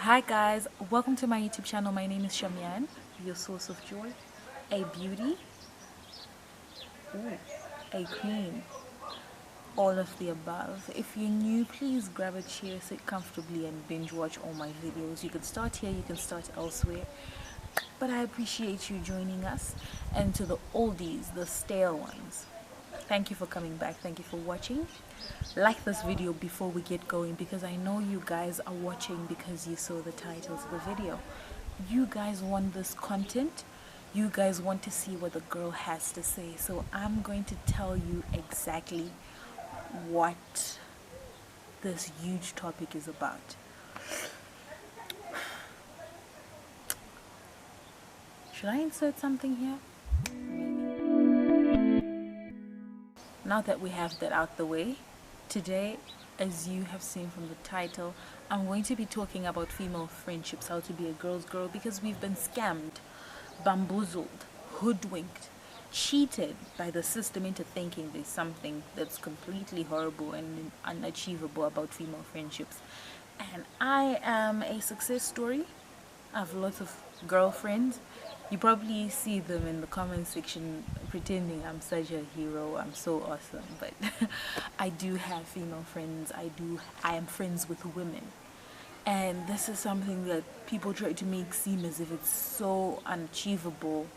Hi guys, welcome to my YouTube channel. My name is Shamian, your source of joy, a beauty, ooh, a queen, all of the above. If you're new, please grab a chair, sit comfortably and binge watch all my videos. You can start here, you can start elsewhere. But I appreciate you joining us. And to the oldies, the stale ones, thank you for coming back. Thank you for watching. Like this video before we get going, because I know you guys are watching because you saw the titles of the video. You guys want this content. You guys want to see what the girl has to say. So I'm going to tell you exactly what this huge topic is about. Should I insert something here? Now that we have that out the way, today, as you have seen from the title, I'm going to be talking about female friendships, how to be a girl's girl, because we've been scammed, bamboozled, hoodwinked, cheated by the system into thinking there's something that's completely horrible and unachievable about female friendships. And I am a success story. I have lots of girlfriends. You probably see them in the comment section pretending I'm such a hero, I'm so awesome, but I do have female friends. I am friends with women. And this is something that people try to make seem as if it's so unachievable,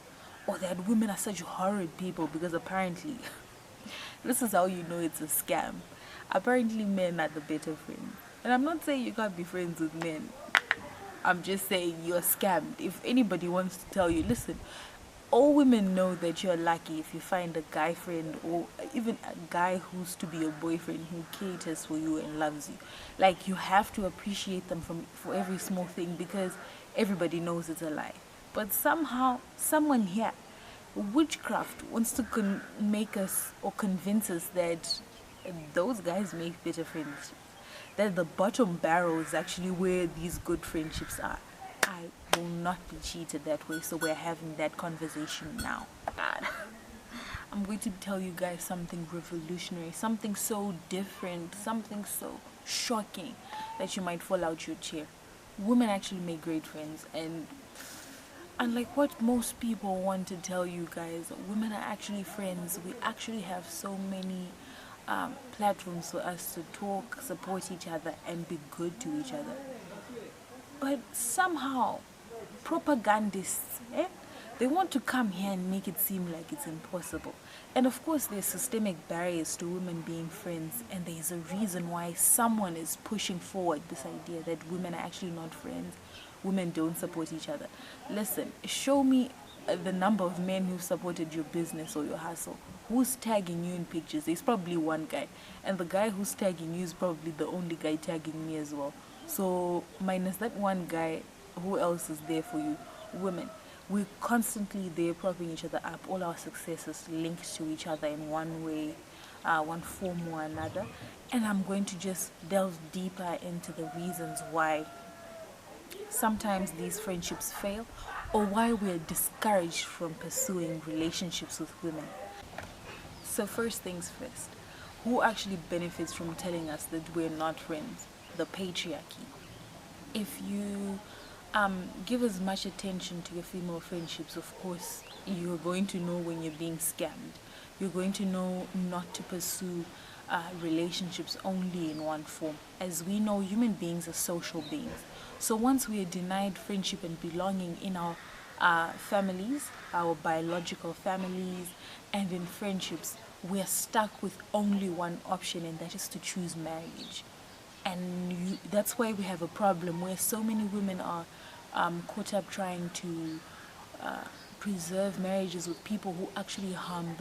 or that women are such horrid people, because apparently this is how you know it's a scam. Apparently men are the better friends. And I'm not saying you can't be friends with men. I'm just saying you're scammed. If anybody wants to tell you, listen, all women know that you're lucky if you find a guy friend, or even a guy who's to be your boyfriend, who caters for you and loves you. Like, you have to appreciate them for every small thing, because everybody knows it's a lie. But somehow, someone here, witchcraft, wants to make us or convince us that those guys make better friends, that the bottom barrel is actually where these good friendships are. I will not be cheated that way, so we're having that conversation now. God. I'm going to tell you guys something revolutionary, something so different, something so shocking that you might fall out your chair. Women actually make great friends, and unlike what most people want to tell you guys, women are actually friends. We actually have so many platforms for us to talk, support each other, and be good to each other. But somehow, propagandists, they want to come here and make it seem like it's impossible. And of course, there's systemic barriers to women being friends, and there's a reason why someone is pushing forward this idea that women are actually not friends. Women don't support each other. Listen, show me the number of men who supported your business or your hustle. Who's tagging you in pictures? There's probably one guy, and the guy who's tagging you is probably the only guy tagging me as well. So minus that one guy, who else is there for you? Women. We're constantly there propping each other up. All our successes linked to each other in one way, one form or another. And I'm going to just delve deeper into the reasons why sometimes these friendships fail, or why we're discouraged from pursuing relationships with women. So first things first, who actually benefits from telling us that we're not friends? The patriarchy. If you give as much attention to your female friendships, of course you're going to know when you're being scammed. You're going to know not to pursue relationships only in one form. As we know, human beings are social beings. So once we are denied friendship and belonging in our families, our biological families, and in friendships, we are stuck with only one option, and that is to choose marriage. And that's why we have a problem where so many women are caught up trying to preserve marriages with people who actually harm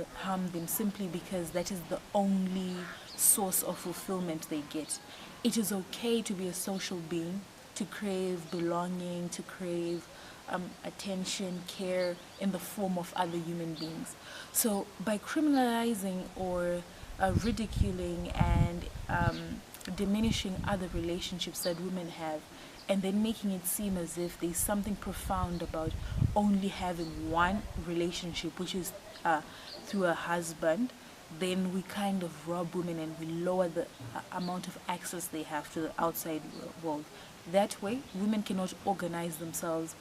them, simply because that is the only source of fulfillment they get. It is okay to be a social being, to crave belonging, to crave attention, care in the form of other human beings. So by criminalizing or ridiculing and diminishing other relationships that women have, and then making it seem as if there's something profound about only having one relationship, which is through a husband, then we kind of rob women and we lower the amount of access they have to the outside world. That way, women cannot organize themselves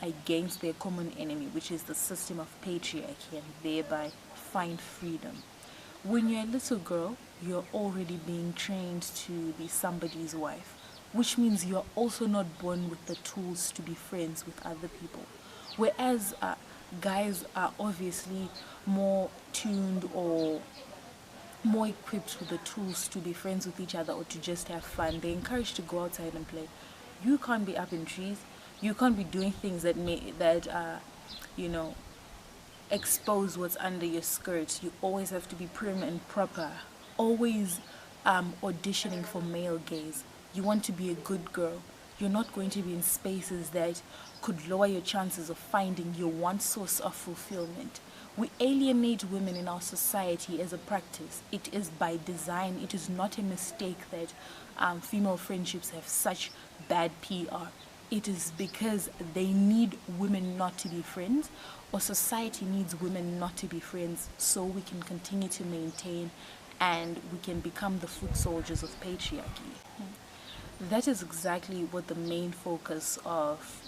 against their common enemy, which is the system of patriarchy, and thereby find freedom. When you're a little girl, you're already being trained to be somebody's wife, which means you're also not born with the tools to be friends with other people. Whereas guys are obviously more tuned or more equipped with the tools to be friends with each other or to just have fun. They're encouraged to go outside and play. You can't be up in trees. You can't be doing things you know, expose what's under your skirt. You always have to be prim and proper. Always auditioning for male gaze. You want to be a good girl. You're not going to be in spaces that could lower your chances of finding your one source of fulfillment. We alienate women in our society as a practice. It is by design. It is not a mistake that female friendships have such bad PR. It is because they need women not to be friends, or society needs women not to be friends, so we can continue to maintain and we can become the foot soldiers of patriarchy. That is exactly what the main focus of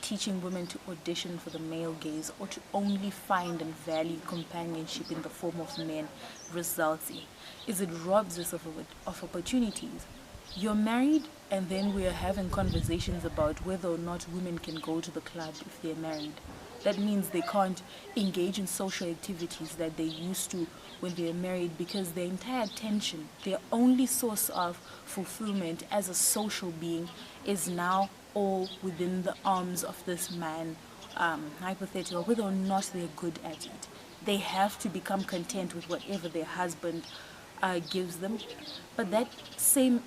teaching women to audition for the male gaze or to only find and value companionship in the form of men results in, is it robs us of opportunities. You're married, and then we are having conversations about whether or not women can go to the club if they're married. That means they can't engage in social activities that they used to when they're married, because their entire attention, their only source of fulfillment as a social being, is now all within the arms of this man, hypothetical, whether or not they're good at it. They have to become content with whatever their husband gives them. But that same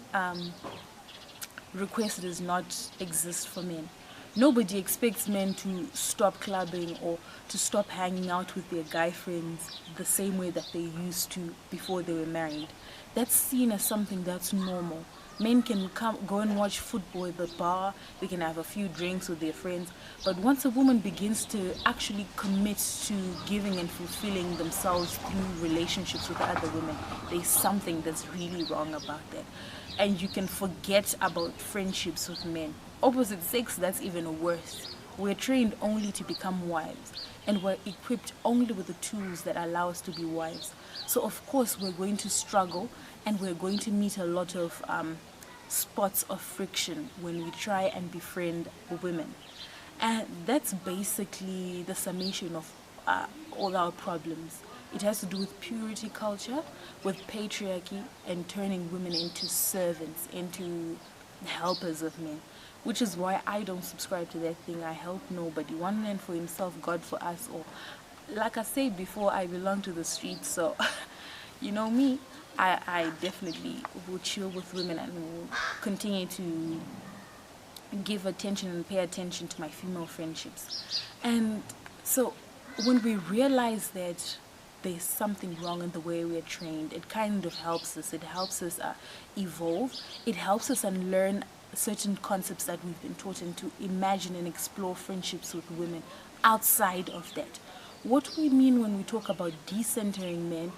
request does not exist for men. Nobody expects men to stop clubbing or to stop hanging out with their guy friends the same way that they used to before they were married. That's seen as something that's normal. Men can go and watch football at the bar, they can have a few drinks with their friends, but once a woman begins to actually commit to giving and fulfilling themselves through relationships with other women, there's something that's really wrong about that. And you can forget about friendships with men. Opposite sex, that's even worse. We're trained only to become wives, and we're equipped only with the tools that allow us to be wives. So of course we're going to struggle, and we're going to meet a lot of spots of friction when we try and befriend women. And that's basically the summation of all our problems. It has to do with purity culture, with patriarchy, and turning women into servants, into helpers of men. Which is why I don't subscribe to that thing. I help nobody. One man for himself, God for us all. Like I said before, I belong to the streets, so you know me. I definitely will chill with women and will continue to give attention and pay attention to my female friendships. And so when we realize that there's something wrong in the way we're trained, it kind of helps us. It helps us evolve. It helps us unlearn certain concepts that we've been taught, and to imagine and explore friendships with women outside of that. What we mean when we talk about decentering men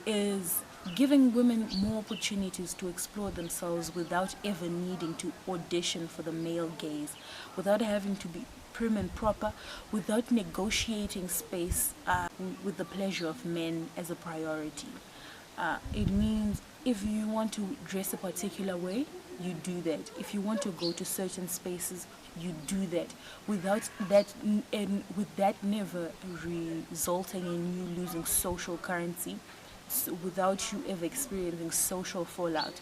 is giving women more opportunities to explore themselves without ever needing to audition for the male gaze, without having to be prim and proper, without negotiating space with the pleasure of men as a priority. It means if you want to dress a particular way, you do that. If you want to go to certain spaces, you do that, without that, and with that never resulting in you losing social currency, without you ever experiencing social fallout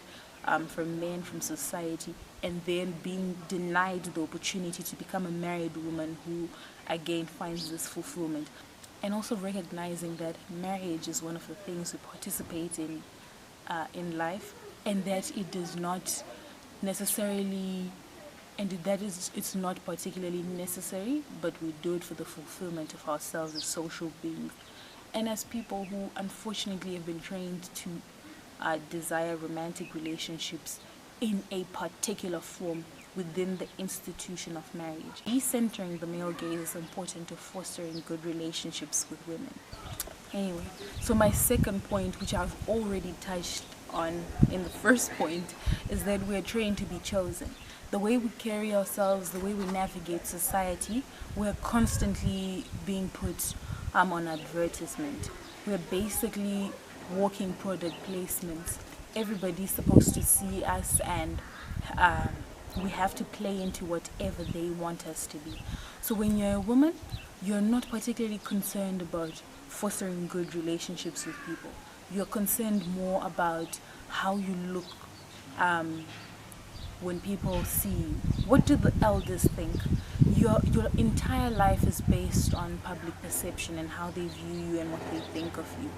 from men, from society, and then being denied the opportunity to become a married woman who again finds this fulfillment. And also recognizing that marriage is one of the things we participate in life, and that it does not necessarily, and that is, it's not particularly necessary, but we do it for the fulfillment of ourselves as social beings, and as people who unfortunately have been trained to desire romantic relationships in a particular form within the institution of marriage. Decentering the male gaze is important to fostering good relationships with women. Anyway, so my second point, which I've already touched on in the first point is that we're trained to be chosen. The way we carry ourselves, the way we navigate society, we're constantly being put on advertisement. We're basically walking product placements. Everybody's supposed to see us, and um, we have to play into whatever they want us to be. So when you're a woman, you're not particularly concerned about fostering good relationships with people. You're concerned more about how you look when people see you. What do the elders think? Your entire life is based on public perception and how they view you and what they think of you.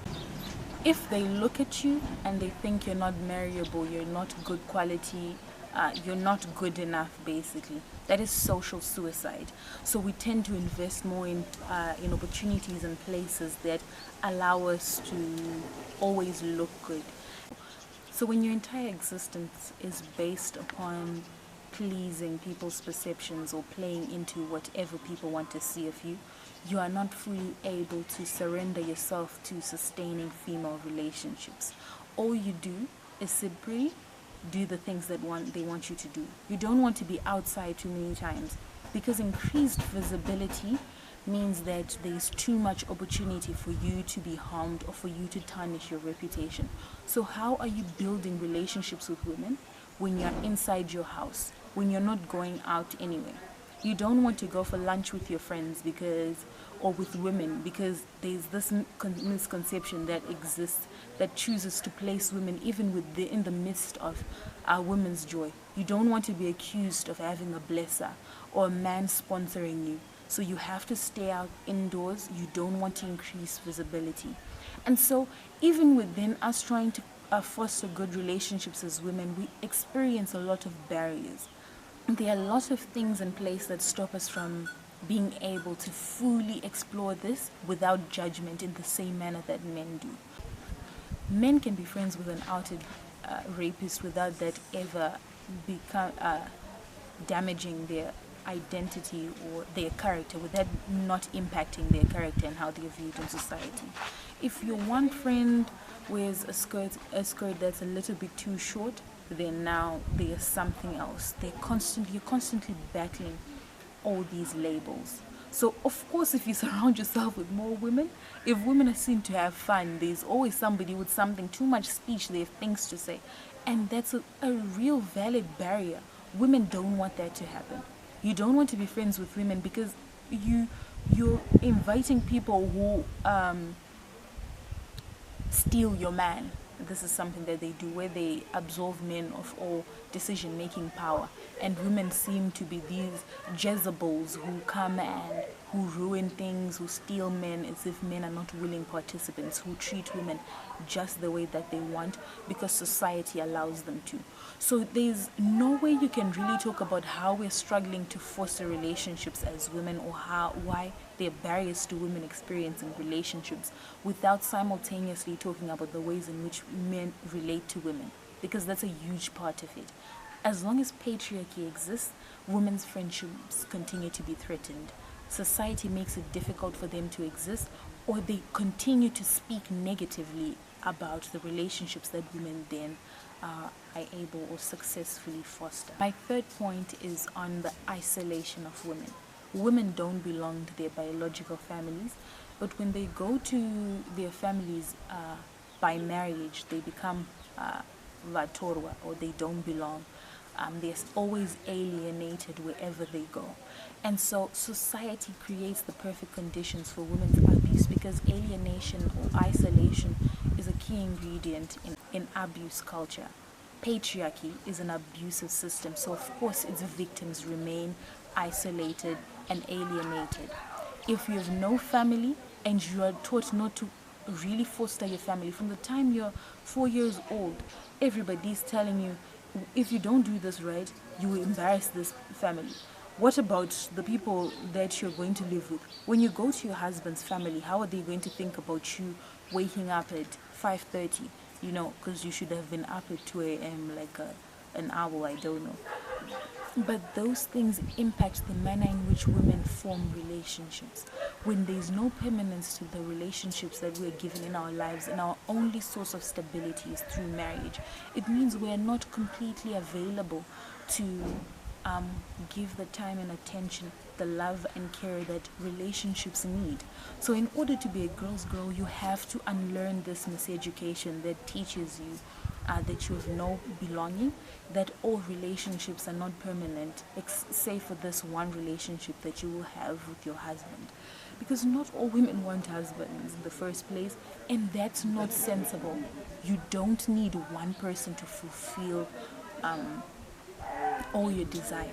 If they look at you and they think you're not marriable, you're not good quality, you're not good enough, basically, that is social suicide. So we tend to invest more in opportunities and places that allow us to always look good. So when your entire existence is based upon pleasing people's perceptions or playing into whatever people want to see of you, you are not fully able to surrender yourself to sustaining female relationships. All you do is simply do the things that they want you to do. You don't want to be outside too many times, because increased visibility means that there's too much opportunity for you to be harmed or for you to tarnish your reputation. So how are you building relationships with women when you're inside your house, when you're not going out anywhere? You don't want to go for lunch with your friends or with women, because there's this misconception that exists that chooses to place women even in the midst of women's joy. You don't want to be accused of having a blesser or a man sponsoring you. So you have to stay out indoors. You don't want to increase visibility. And so even within us trying to foster good relationships as women, we experience a lot of barriers. There are a lot of things in place that stop us from being able to fully explore this without judgment in the same manner that men do. Men can be friends with an outed rapist without that ever become damaging their identity or their character, with that not impacting their character and how they're viewed in society. If your one friend wears a skirt that's a little bit too short, then now there's something else. You're constantly battling all these labels. So of course, if you surround yourself with more women, if women are seen to have fun, there's always somebody with something, too much speech, they have things to say. And that's a real valid barrier. Women don't want that to happen. You don't want to be friends with women because you're inviting people who steal your man. This is something that they do, where they absolve men of all decision-making power, and women seem to be these Jezebels who come and who ruin things, who steal men as if men are not willing participants, who treat women just the way that they want because society allows them to. So there's no way you can really talk about how we're struggling to foster relationships as women, or why there are barriers to women experiencing relationships, without simultaneously talking about the ways in which men relate to women, because that's a huge part of it. As long as patriarchy exists, women's friendships continue to be threatened. Society makes it difficult for them to exist, or they continue to speak negatively about the relationships that women then are able or successfully foster. My third point is on the isolation of women. Women don't belong to their biological families, but when they go to their families by marriage, they become vatorwa, or they don't belong. They're always alienated wherever they go. And so society creates the perfect conditions for women's abuse, because alienation or isolation is a key ingredient in abuse culture. Patriarchy is an abusive system, so of course its victims remain isolated and alienated. If you have no family and you are taught not to really foster your family from the time you're 4 years old, everybody's telling you, if you don't do this right, you will embarrass this family. What about the people that you're going to live with? When you go to your husband's family, how are they going to think about you waking up at 5:30? Because you should have been up at 2 a.m. like an owl, I don't know. But those things impact the manner in which women form relationships. When there's no permanence to the relationships that we're given in our lives, and our only source of stability is through marriage, it means we're not completely available to give the time and attention, the love and care that relationships need. So in order to be a girl's girl, you have to unlearn this miseducation that teaches you that you have no belonging, that all relationships are not permanent, save for this one relationship that you will have with your husband. Because not all women want husbands in the first place, and that's not sensible. You don't need one person to fulfill all your desires.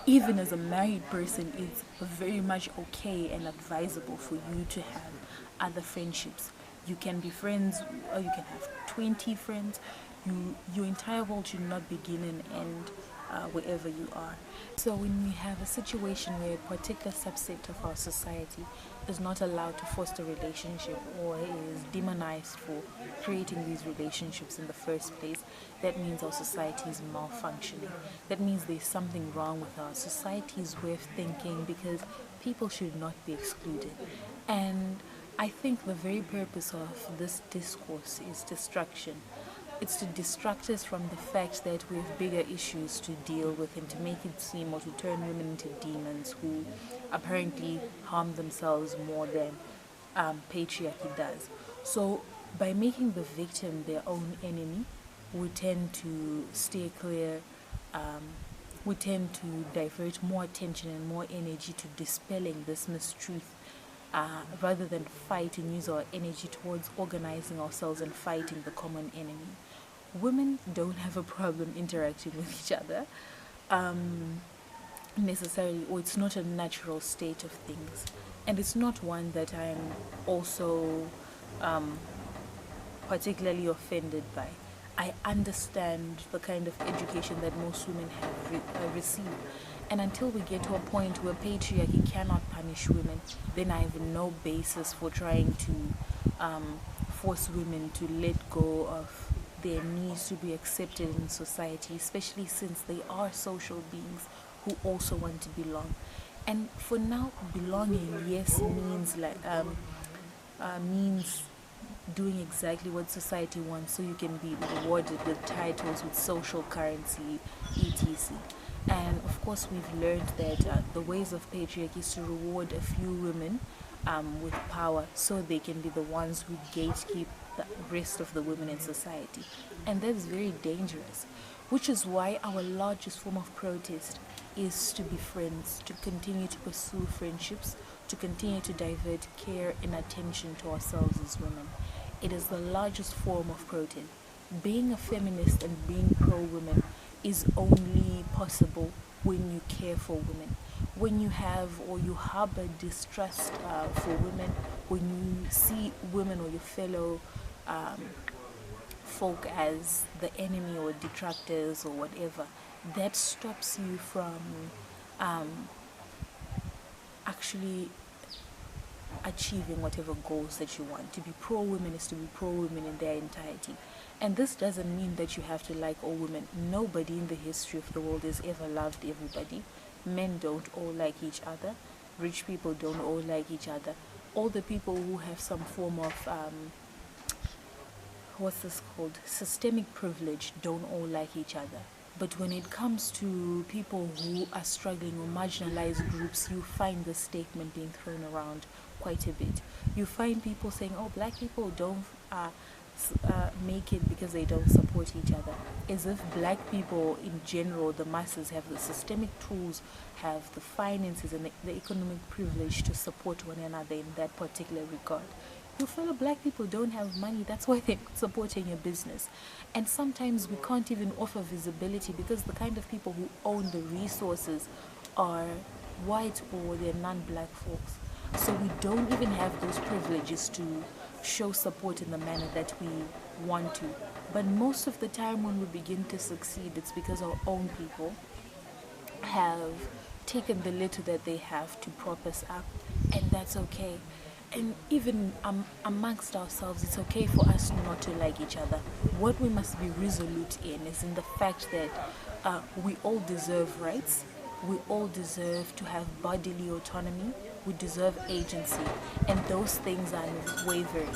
Even as a married person, it's very much okay and advisable for you to have other friendships. You can be friends, or you can have 20 friends. Your entire world should not begin and end wherever you are. So when we have a situation where a particular subset of our society is not allowed to foster a relationship, or is demonized for creating these relationships in the first place, that means our society is malfunctioning. That means there's something wrong with our society's way of thinking, because people should not be excluded. And I think the very purpose of this discourse is distraction. It's to distract us from the fact that we have bigger issues to deal with, and to make it seem, or to turn women into demons who apparently harm themselves more than patriarchy does. So by making the victim their own enemy, we tend to stay clear, we tend to divert more attention and more energy to dispelling this mistruth, rather than fight and use our energy towards organizing ourselves and fighting the common enemy. Women don't have a problem interacting with each other necessarily, or it's not a natural state of things, and it's not one that I am also particularly offended by. I understand the kind of education that most women have received, and until we get to a point where patriarchy cannot punish women, then I have no basis for trying to force women to let go of their needs to be accepted in society, especially since they are social beings who also want to belong. And for now, belonging, yes, means doing exactly what society wants, so you can be rewarded with titles, with social currency, etc. And of course, we've learned that the ways of patriarchy is to reward a few women with power, so they can be the ones who gatekeep the rest of the women in society. And that's very dangerous, which is why our largest form of protest is to be friends, to continue to pursue friendships, to continue to divert care and attention to ourselves as women. It is the largest form of protest. Being a feminist and being pro-women is only possible when you care for women. When you have, or you harbor distrust for women, when you see women or your fellow folk as the enemy or detractors or whatever, that stops you from actually achieving whatever goals that you want. To be pro-women is to be pro-women in their entirety. And this doesn't mean that you have to like all women. Nobody in the history of the world has ever loved everybody. Men don't all like each other. Rich people don't all like each other. All the people who have some form of systemic privilege don't all like each other. But when it comes to people who are struggling, or marginalized groups, you find the statement being thrown around quite a bit. You find people saying, oh, black people don't make it because they don't support each other, as if black people in general, the masses, have the systemic tools, have the finances and the economic privilege to support one another in that particular regard. Your fellow black people don't have money, that's why they're not supporting your business. And sometimes we can't even offer visibility because the kind of people who own the resources are white, or they're non-black folks. So we don't even have those privileges to show support in the manner that we want to. But most of the time when we begin to succeed, it's because our own people have taken the little that they have to prop us up, and that's okay. And even amongst ourselves, it's okay for us not to like each other. What we must be resolute in is in the fact that we all deserve rights. We all deserve to have bodily autonomy. We deserve agency. And those things are unwavering.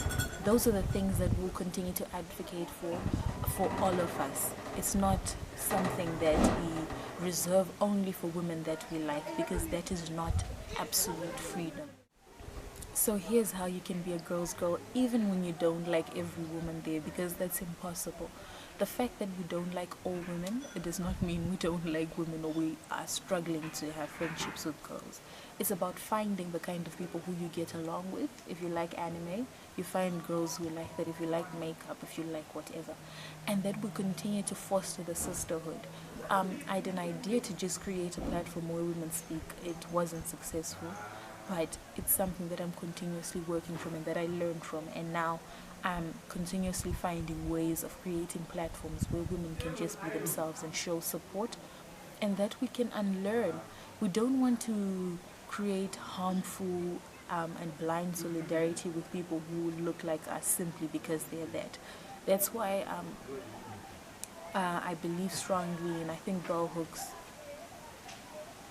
Those are the things that we'll continue to advocate for all of us. It's not something that we reserve only for women that we like, because that is not absolute freedom. So here's how you can be a girl's girl even when you don't like every woman there, because that's impossible. The fact that we don't like all women, it does not mean we don't like women or we are struggling to have friendships with girls. It's about finding the kind of people who you get along with. If you like anime, you find girls who like that. If you like makeup, if you like whatever. And that we continue to foster the sisterhood. I had an idea to just create a platform where women speak. It wasn't successful, but it's something that I'm continuously working from and that I learned from, and now I'm continuously finding ways of creating platforms where women can just be themselves and show support, and that we can unlearn. We don't want to create harmful and blind solidarity with people who look like us simply because they're that. That's why I believe strongly, and I think bell hooks,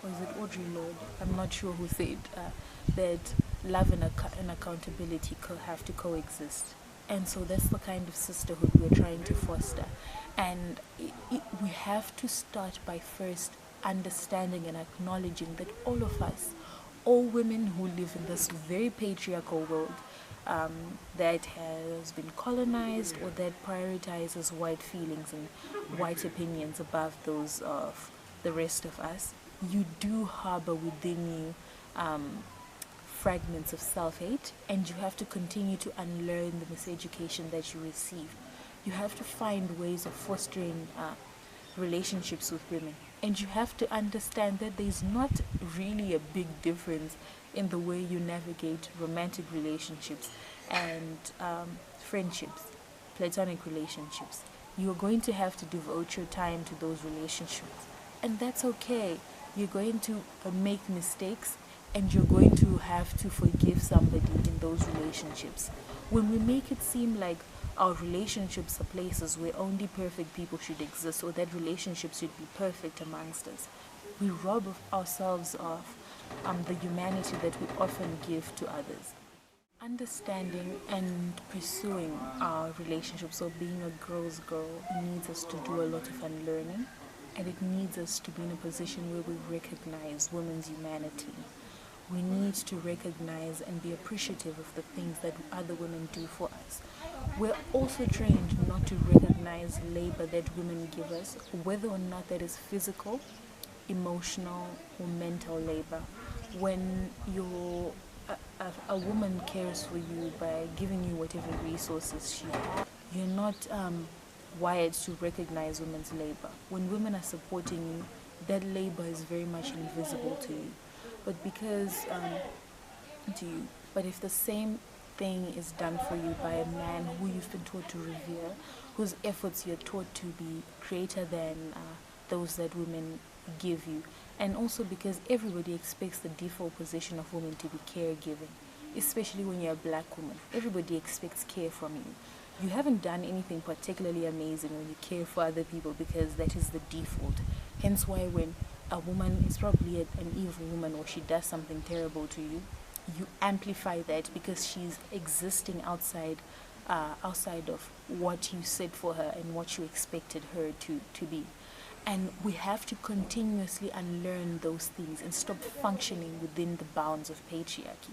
or is it Audre Lorde? I'm not sure who said that love and accountability have to coexist. And so that's the kind of sisterhood we're trying to foster. And we have to start by first understanding and acknowledging that all of us, all women who live in this very patriarchal world that has been colonized or that prioritizes white feelings and white opinions above those of the rest of us, you do harbor within you fragments of self-hate, and you have to continue to unlearn the miseducation that you received. You have to find ways of fostering relationships with women, and you have to understand that there's not really a big difference in the way you navigate romantic relationships and friendships, platonic relationships. You're going to have to devote your time to those relationships, and that's okay. You're going to make mistakes, and you're going to have to forgive somebody in those relationships. When we make it seem like our relationships are places where only perfect people should exist, or that relationships should be perfect amongst us, we rob ourselves of the humanity that we often give to others. Understanding and pursuing our relationships, or being a girl's girl, needs us to do a lot of unlearning, and it needs us to be in a position where we recognize women's humanity. We need to recognize and be appreciative of the things that other women do for us. We're also trained not to recognize labor that women give us, whether or not that is physical, emotional, or mental labor. When a woman cares for you by giving you whatever resources she has, you're not wired to recognize women's labor. When women are supporting you, that labor is very much invisible to you. But but if the same thing is done for you by a man who you've been taught to revere, whose efforts you're taught to be greater than those that women give you, and also because everybody expects the default position of women to be caregiving, especially when you're a black woman. Everybody expects care from you. You haven't done anything particularly amazing when you care for other people, because that is the default. Hence why when a woman is probably an evil woman, or she does something terrible to you, you amplify that because she's existing outside of what you said for her and what you expected her to be. And we have to continuously unlearn those things and stop functioning within the bounds of patriarchy.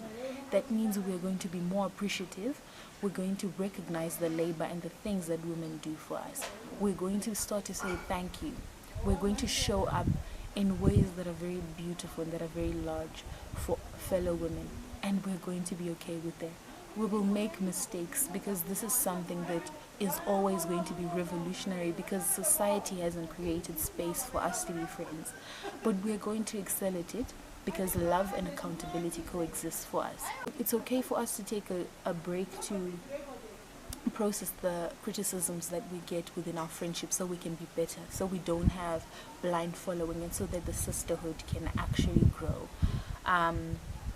That means we're going to be more appreciative. We're going to recognize the labor and the things that women do for us. We're going to start to say thank you. We're going to show up in ways that are very beautiful and that are very large for fellow women. And we're going to be okay with that. We will make mistakes, because this is something that is always going to be revolutionary, because society hasn't created space for us to be friends. But we're going to excel at it because love and accountability coexist for us. It's okay for us to take a break to process the criticisms that we get within our friendship, so we can be better, so we don't have blind following, and so that the sisterhood can actually grow.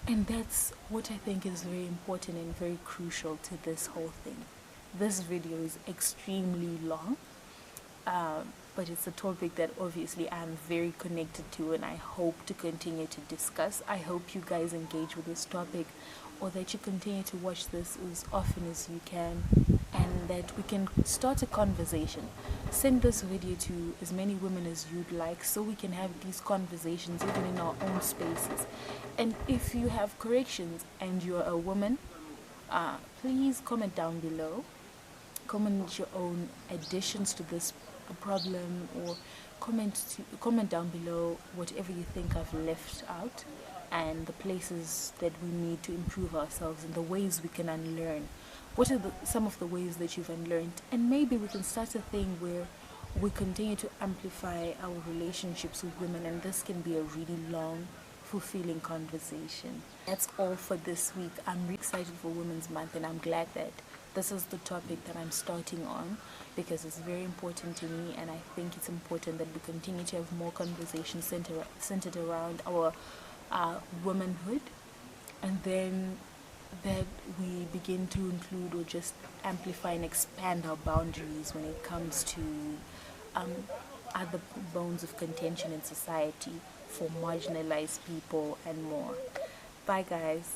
And that's what I think is very important and very crucial to this whole thing. This video is extremely long, but it's a topic that obviously I'm very connected to and I hope to continue to discuss. I hope you guys engage with this topic, or that you continue to watch this as often as you can, and that we can start a conversation. Send this video to as many women as you'd like, so we can have these conversations even in our own spaces. And if you have corrections and you're a woman, please comment down below. Comment your own additions to this problem, or comment down below whatever you think I've left out, and the places that we need to improve ourselves and the ways we can unlearn. What are some of the ways that you've unlearned? And maybe we can start a thing where we continue to amplify our relationships with women, and this can be a really long, fulfilling conversation. That's all for this week. I'm really excited for Women's Month, and I'm glad that this is the topic that I'm starting on, because it's very important to me, and I think it's important that we continue to have more conversations centered around our womanhood, and then that we begin to include or just amplify and expand our boundaries when it comes to other bones of contention in society for marginalized people and more. Bye guys.